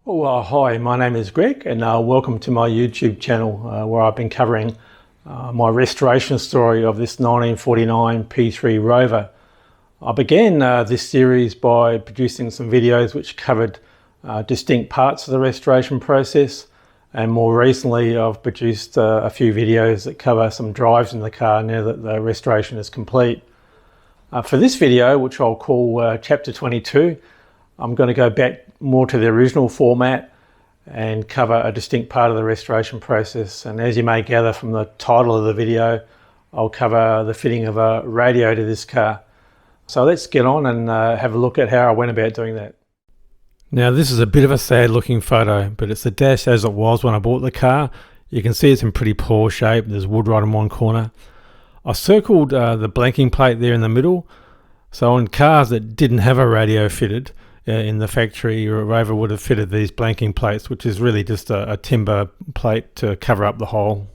Hi, my name is Greg and welcome to my YouTube channel where I've been covering my restoration story of this 1949 P3 Rover. I began this series by producing some videos which covered distinct parts of the restoration process, and more recently I've produced a few videos that cover some drives in the car now that the restoration is complete. For this video, which I'll call Chapter 22, I'm going to go back more to the original format and cover a distinct part of the restoration process. And as you may gather from the title of the video, I'll cover the fitting of a radio to this car. So let's get on and have a look at how I went about doing that. Now this is a bit of a sad looking photo, but it's the dash as it was when I bought the car. You can see it's in pretty poor shape. There's wood right in one corner. I circled the blanking plate there in the middle. So on cars that didn't have a radio fitted in the factory, your Rover would have fitted these blanking plates, which is really just a timber plate to cover up the hole.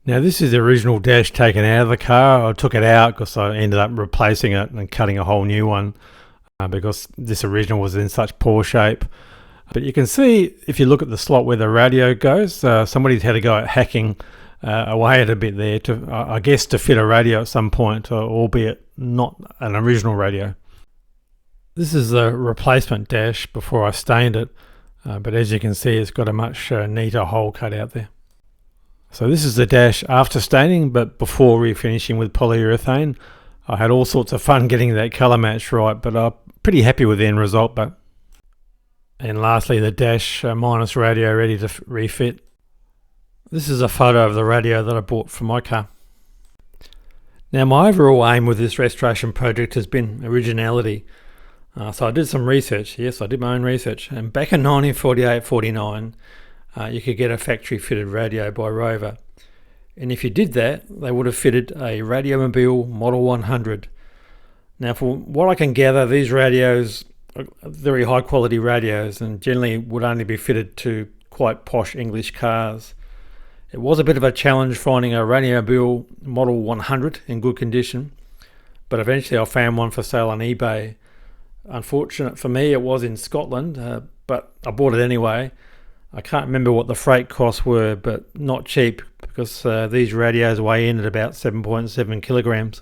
Now this is the original dash taken out of the car. I took it out because I ended up replacing it and cutting a whole new one because this original was in such poor shape. But you can see, if you look at the slot where the radio goes, somebody's had to go at hacking away at a bit there to, I guess, to fit a radio at some point, albeit not an original radio. This is the replacement dash before I stained it, but as you can see it's got a much neater hole cut out there. So this is the dash after staining, but before refinishing with polyurethane. I had all sorts of fun getting that colour match right, but I'm pretty happy with the end result. And lastly, the dash minus radio ready to refit. This is a photo of the radio that I bought for my car. Now my overall aim with this restoration project has been originality. So I did some research. Yes, I did my own research. And back in 1948-49, you could get a factory fitted radio by Rover. And if you did that, they would have fitted a Radiomobile Model 100. Now, from what I can gather, these radios are very high quality radios and generally would only be fitted to quite posh English cars. It was a bit of a challenge finding a Radiomobile Model 100 in good condition, but eventually I found one for sale on eBay. Unfortunate for me, it was in Scotland, but I bought it anyway. I can't remember what the freight costs were, but not cheap because these radios weigh in at about 7.7 kilograms.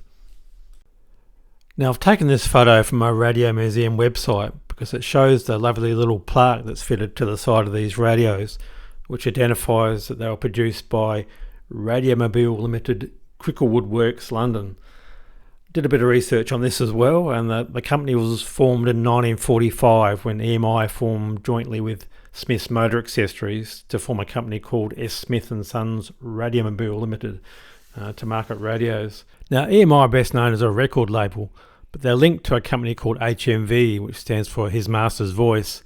Now I've taken this photo from my Radio Museum website because it shows the lovely little plaque that's fitted to the side of these radios, which identifies that they were produced by Radiomobile Limited, Cricklewood Works, London. Did a bit of research on this as well, and the company was formed in 1945 when EMI formed jointly with Smith's Motor Accessories to form a company called S. Smith & Sons Radiomobile Limited to market radios. Now EMI are best known as a record label, but they're linked to a company called HMV, which stands for His Master's Voice,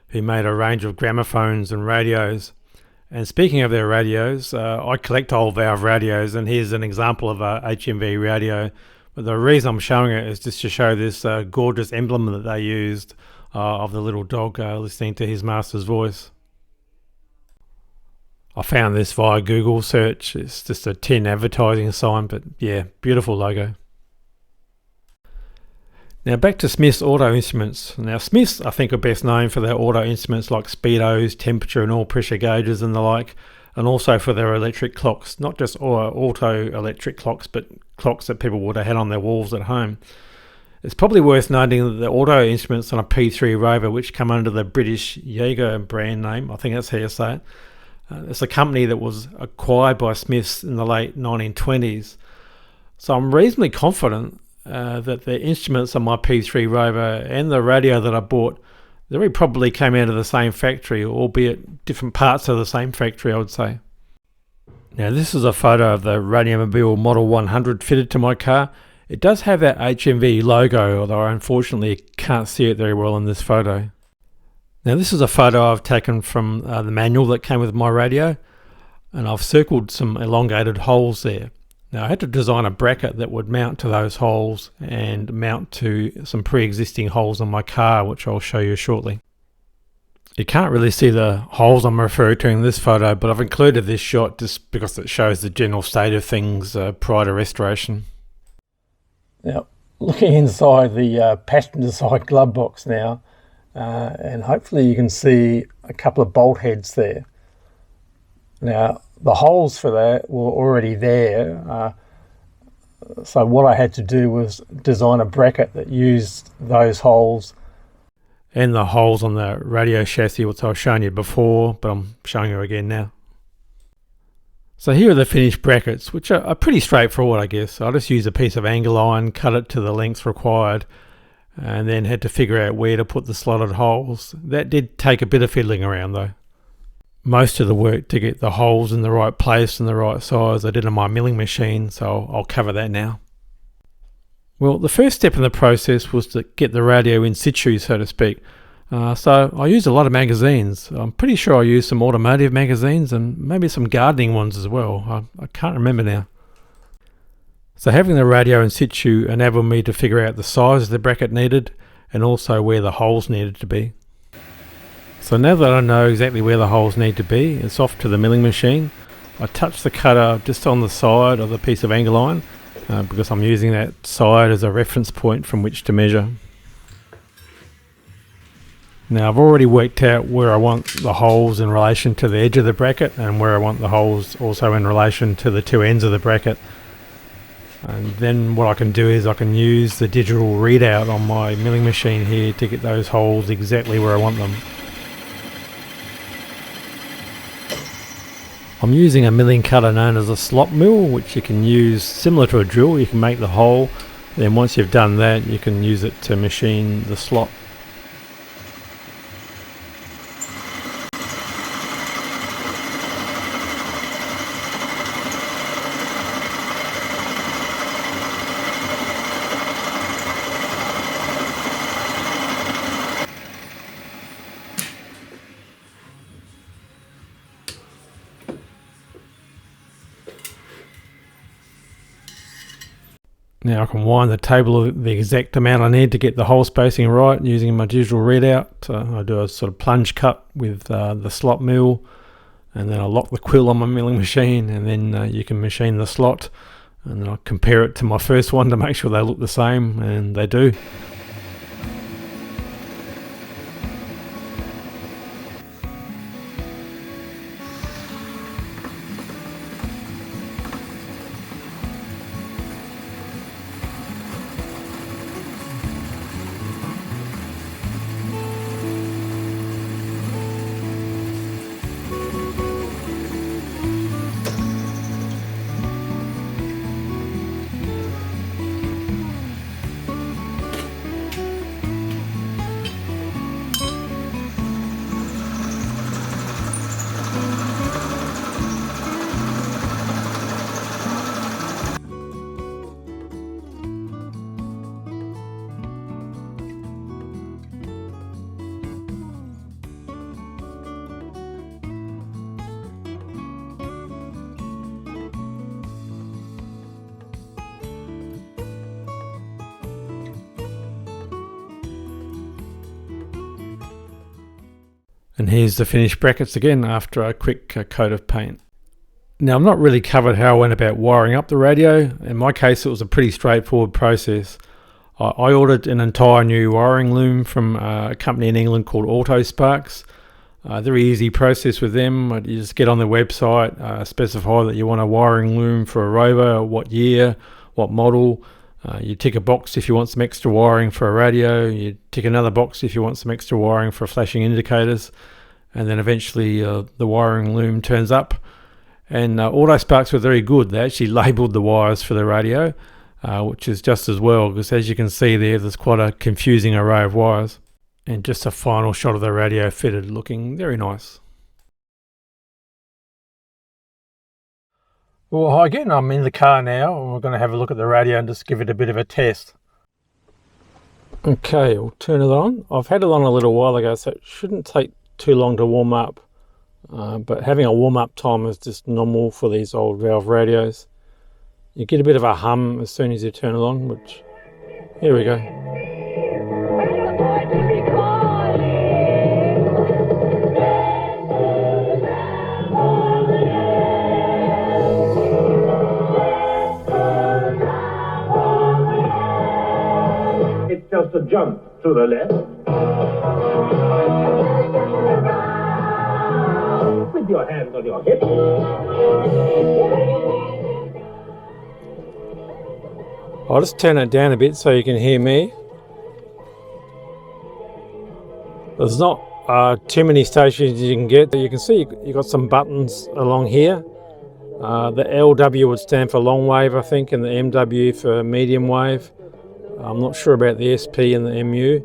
who made a range of gramophones and radios. And speaking of their radios, I collect old valve radios, and here's an example of a HMV radio. But the reason I'm showing it is just to show this gorgeous emblem that they used of the little dog listening to his master's voice. I found this via Google search. It's just a tin advertising sign, but yeah, beautiful logo. Now back to Smith's Auto Instruments. Now Smith's, I think, are best known for their auto instruments like speedos, temperature and oil pressure gauges and the like, and also for their electric clocks, not just auto electric clocks, but clocks that people would have had on their walls at home. It's probably worth noting that the auto instruments on a P3 Rover, which come under the British Jaeger brand name, I think that's how you say it, it's a company that was acquired by Smiths in the late 1920s. So I'm reasonably confident that the instruments on my P3 Rover and the radio that I bought, they very probably came out of the same factory, albeit different parts of the same factory, I would say. Now this is a photo of the Radiomobile Model 100 fitted to my car. It does have that HMV logo, although I unfortunately can't see it very well in this photo. Now this is a photo I've taken from the manual that came with my radio, and I've circled some elongated holes there. Now I had to design a bracket that would mount to those holes and mount to some pre-existing holes on my car, which I'll show you shortly. You can't really see the holes I'm referring to in this photo, but I've included this shot just because it shows the general state of things prior to restoration. Now, looking inside the passenger side glove box now, and hopefully you can see a couple of bolt heads there. Now the holes for that were already there, so what I had to do was design a bracket that used those holes and the holes on the radio chassis, which I've shown you before, but I'm showing you again now. So here are the finished brackets, which are pretty straightforward, I guess. I just used a piece of angle iron, cut it to the length required, and then had to figure out where to put the slotted holes. That did take a bit of fiddling around though. Most of the work to get the holes in the right place and the right size I did on my milling machine, so I'll cover that now. Well, the first step in the process was to get the radio in situ, so to speak. So I used a lot of magazines. I'm pretty sure I used some automotive magazines and maybe some gardening ones as well. I can't remember now. So having the radio in situ enabled me to figure out the size the bracket needed and also where the holes needed to be. So now that I know exactly where the holes need to be, it's off to the milling machine. I touch the cutter just on the side of the piece of angle iron because I'm using that side as a reference point from which to measure. Now I've already worked out where I want the holes in relation to the edge of the bracket and where I want the holes also in relation to the two ends of the bracket. And then what I can do is I can use the digital readout on my milling machine here to get those holes exactly where I want them. I'm using a milling cutter known as a slot mill, which you can use similar to a drill. You can make the hole, then once you've done that you can use it to machine the slot. Now I can wind the table of the exact amount I need to get the hole spacing right using my digital readout. I do a sort of plunge cut with the slot mill, and then I lock the quill on my milling machine, and then you can machine the slot, and then I compare it to my first one to make sure they look the same, and they do. And here's the finished brackets again after a quick coat of paint. Now I've not really covered how I went about wiring up the radio. In my case it was a pretty straightforward process. I ordered an entire new wiring loom from a company in England called Autosparks. Very easy process with them. You just get on their website, specify that you want a wiring loom for a Rover, what year, what model. You tick a box if you want some extra wiring for a radio. You tick another box if you want some extra wiring for flashing indicators. And then eventually the wiring loom turns up. And Autosparks were very good. They actually labelled the wires for the radio, which is just as well, because as you can see there's quite a confusing array of wires. And just a final shot of the radio fitted, looking very nice. Well, hi again, I'm in the car now and we're going to have a look at the radio and just give it a bit of a test. Okay, we'll turn it on. I've had it on a little while ago, so it shouldn't take too long to warm up. But having a warm-up time is just normal for these old valve radios. You get a bit of a hum as soon as you turn it on, which, here we go. It's just a jump to the left. Keep your hands on your hips. I'll just turn it down a bit so you can hear me. There's not too many stations you can get. You can see you've got some buttons along here. The LW would stand for long wave, I think, and the MW for medium wave. I'm not sure about the SP and the MU.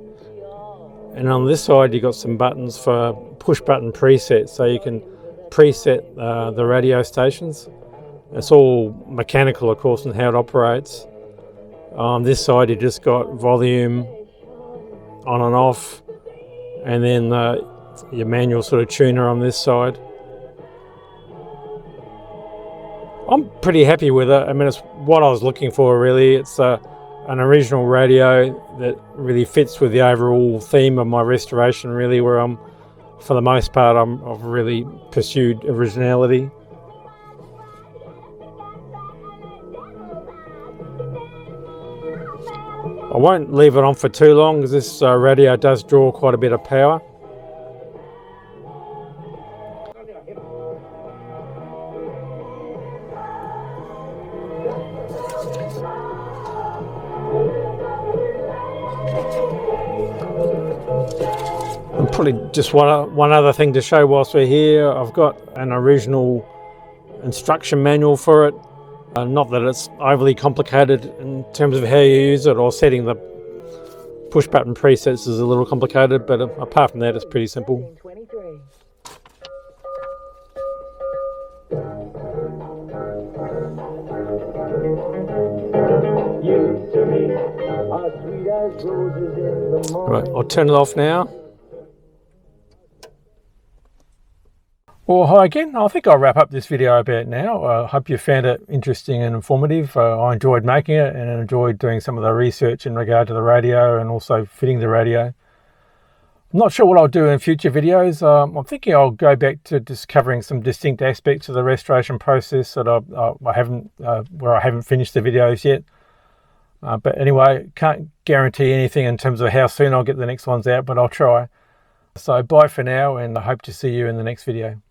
And on this side, you've got some buttons for push button presets, so you can preset the radio stations. It's all mechanical, of course, and how it operates. On this side, you just got volume on and off, and then your manual sort of tuner on this side. I'm pretty happy with it. I mean, it's what I was looking for, really. It's an original radio that really fits with the overall theme of my restoration, really, where for the most part, I've really pursued originality. I won't leave it on for too long because this radio does draw quite a bit of power. And probably just one other thing to show whilst we're here, I've got an original instruction manual for it. Not that it's overly complicated in terms of how you use it, or setting the push button presets is a little complicated, but apart from that, it's pretty simple. Right, I'll turn it off now. Well, hi again. I think I'll wrap up this video about now. I hope you found it interesting and informative. I enjoyed making it and enjoyed doing some of the research in regard to the radio and also fitting the radio. I'm not sure what I'll do in future videos. I'm thinking I'll go back to just covering some distinct aspects of the restoration process that I haven't finished the videos yet. But anyway, can't guarantee anything in terms of how soon I'll get the next ones out, but I'll try. So bye for now, and I hope to see you in the next video.